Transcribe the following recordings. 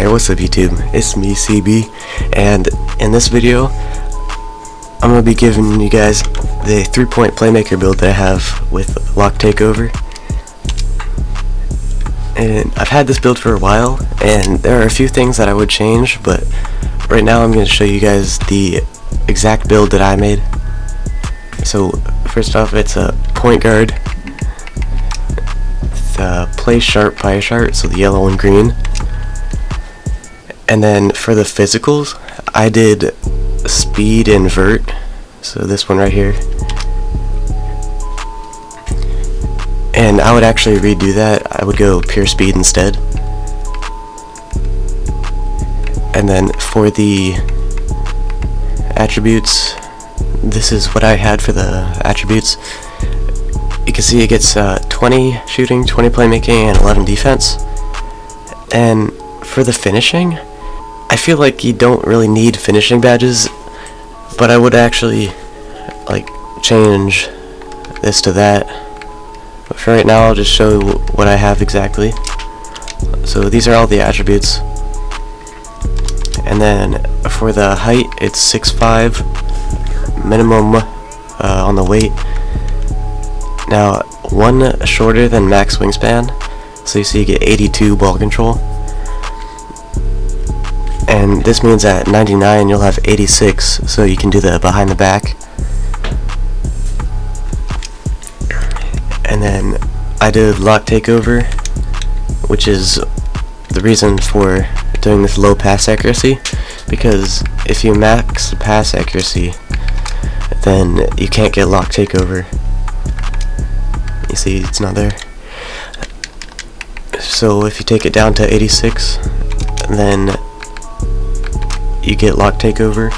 Hi, what's up YouTube? It's me, CB, and in this video I'm going to be giving you guys the 3-point Playmaker build that I have with lock takeover. And I've had this build for a while, and there are a few things that I would change, but right now I'm going to show you guys the exact build that I made. So first off, it's a point guard, the PLAYSHARP, so the yellow and green. And then for the physicals, I did speed and vert, so this one right here. And I would actually redo that. I would go pure speed instead. And then for the attributes, this is what I had for the attributes. You can see it gets 20 shooting, 20 playmaking, and 11 defense. And for the finishing, I feel like you don't really need finishing badges, but I would actually like change this to that. But for right now, I'll just show you what I have exactly. So these are all the attributes. And then for the height, it's 6'5", minimum on the weight. Now, one shorter than max wingspan, so you see you get 82 ball control. And this means at 99 you'll have 86, so you can do the behind the back. And then I did lock takeover, which is the reason for doing this low pass accuracy, because if you max the pass accuracy, then you can't get lock takeover. You see it's not there. So if you take it down to 86, then you get lock takeover.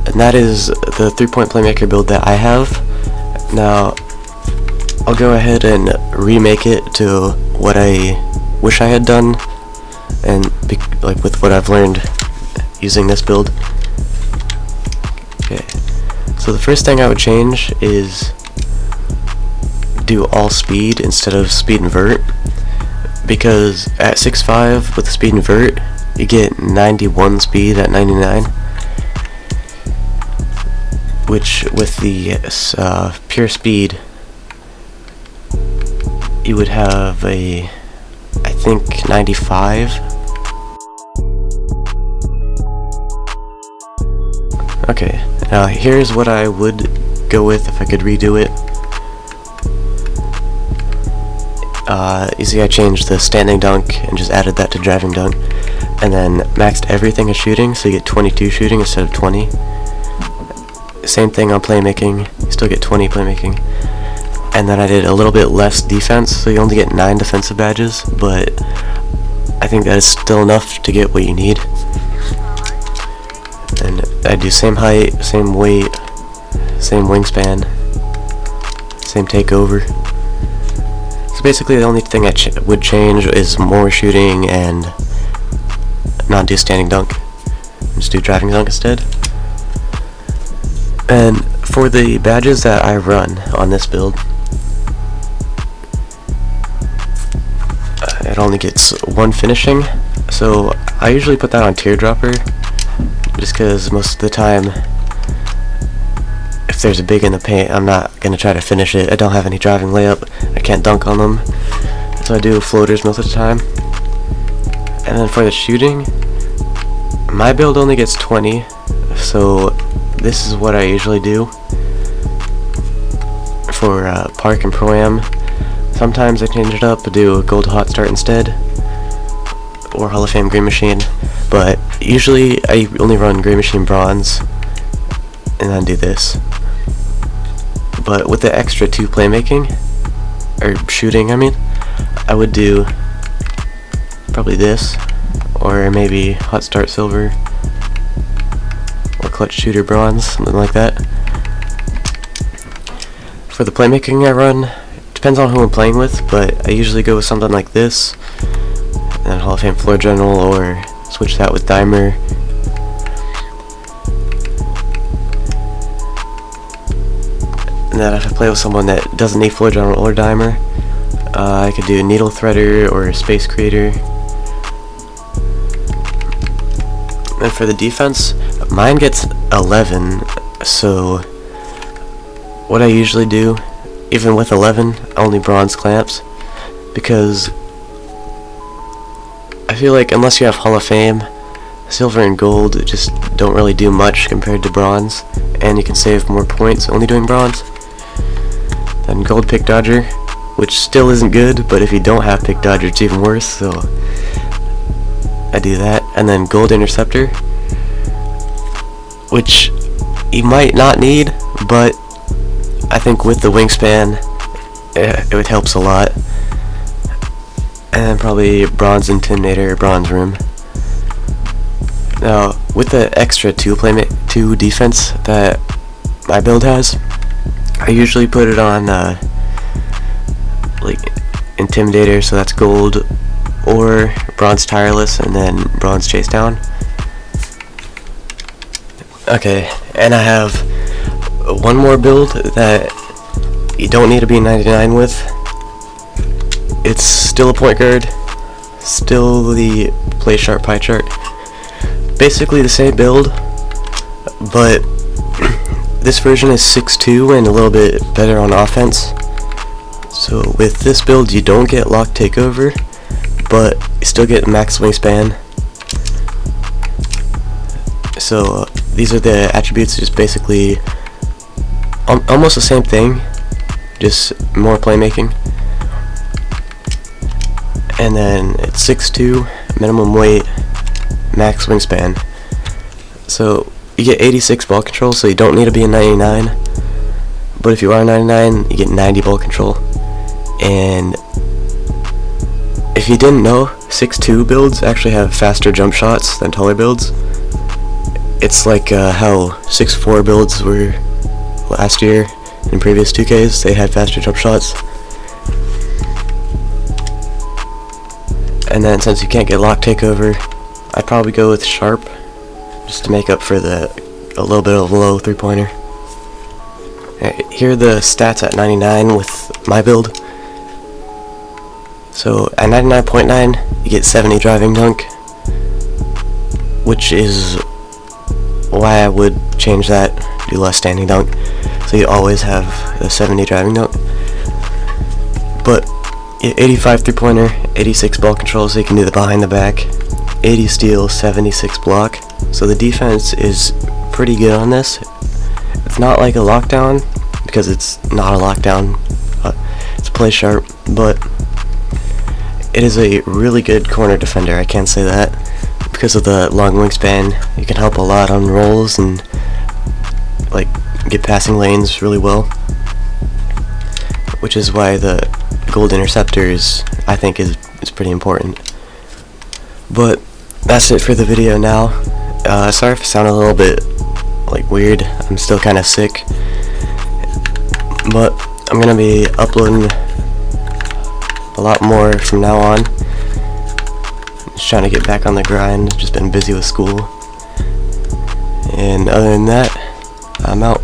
And that is the 3-point Playmaker build that I have. Now I'll go ahead and remake it to what I wish I had done, and like with what I've learned using this build. Okay, so the first thing I would change is do all speed instead of speed and vert, because at 6'5" with the speed and vert you get 91 speed at 99, which with the pure speed you would have a, I think, 95. Okay, now here's what I would go with if I could redo it. You see I changed the standing dunk and just added that to driving dunk, and then maxed everything as shooting, so you get 22 shooting instead of 20. Same thing on playmaking, you still get 20 playmaking. And then I did a little bit less defense, so you only get 9 defensive badges, but I think that is still enough to get what you need. And I do same height, same weight, same wingspan, same takeover. So basically the only thing I would change is more shooting and not do standing dunk. Just do driving dunk instead. And for the badges that I run on this build, it only gets 1 finishing, so I usually put that on teardropper, just because most of the time if there's a big in the paint, I'm not going to try to finish it. I don't have any driving layup, I can't dunk on them, so I do floaters most of the time. And then for the shooting, my build only gets 20, so this is what I usually do for Park and Pro-Am. Sometimes I change it up to do a gold hot start instead, or Hall of Fame green machine, but usually I only run green machine bronze and then do this. But with the extra 2 playmaking, or shooting I mean, I would do probably this, or maybe hot start silver, or clutch shooter bronze, something like that. For the playmaking I run, depends on who I'm playing with, but I usually go with something like this, and then Hall of Fame floor general, or switch that with dimer. And then if I play with someone that doesn't need floor general or dimer, I could do needle threader or space creator. And for the defense, mine gets 11, so what I usually do, even with 11, only bronze clamps, because I feel like unless you have Hall of Fame, silver and gold just don't really do much compared to bronze, and you can save more points only doing bronze. Then gold pick dodger, which still isn't good, but if you don't have pick dodger it's even worse, so I do that. And then gold interceptor, which you might not need, but I think with the wingspan it helps a lot. And then probably bronze intimidator or bronze room. Now with the extra 2 defense that my build has, I usually put it on like intimidator, so that's gold, or bronze tireless and then bronze chase down. Okay, and I have one more build that you don't need to be 99 with. It's still a point guard, still the PLAYSHARP pie chart, basically the same build, but this version is 6'2" and a little bit better on offense. So with this build you don't get lock takeover, but you still get max wingspan. So these are the attributes, just basically almost the same thing, just more playmaking. And then it's 6'2", minimum weight, max wingspan. So you get 86 ball control, so you don't need to be a 99. But if you are 99, you get 90 ball control. And if you didn't know, 6'2" builds actually have faster jump shots than taller builds. It's like how 6'4" builds were last year in previous 2Ks, they had faster jump shots. And then since you can't get lock takeover, I'd probably go with sharp, just to make up for a little bit of a low 3-pointer. Here are the stats at 99 with my build. So at 99.9 you get 70 driving dunk, which is why I would change that, do less standing dunk, so you always have the 70 driving dunk. But 85 3-pointer, 86 ball control, so you can do the behind the back, 80 steal, 76 block, so the defense is pretty good on this. It's not like a lockdown, because it's not a lockdown, it's PLAYSHARP, but it is a really good corner defender, I can say that. Because of the long wingspan, you can help a lot on rolls and like get passing lanes really well, which is why the gold interceptor is, I think, is pretty important. But that's it for the video now. Sorry if I sound a little bit like weird, I'm still kind of sick, but I'm gonna be uploading a lot more from now on. Just trying to get back on the grind, just been busy with school. And other than that, I'm out.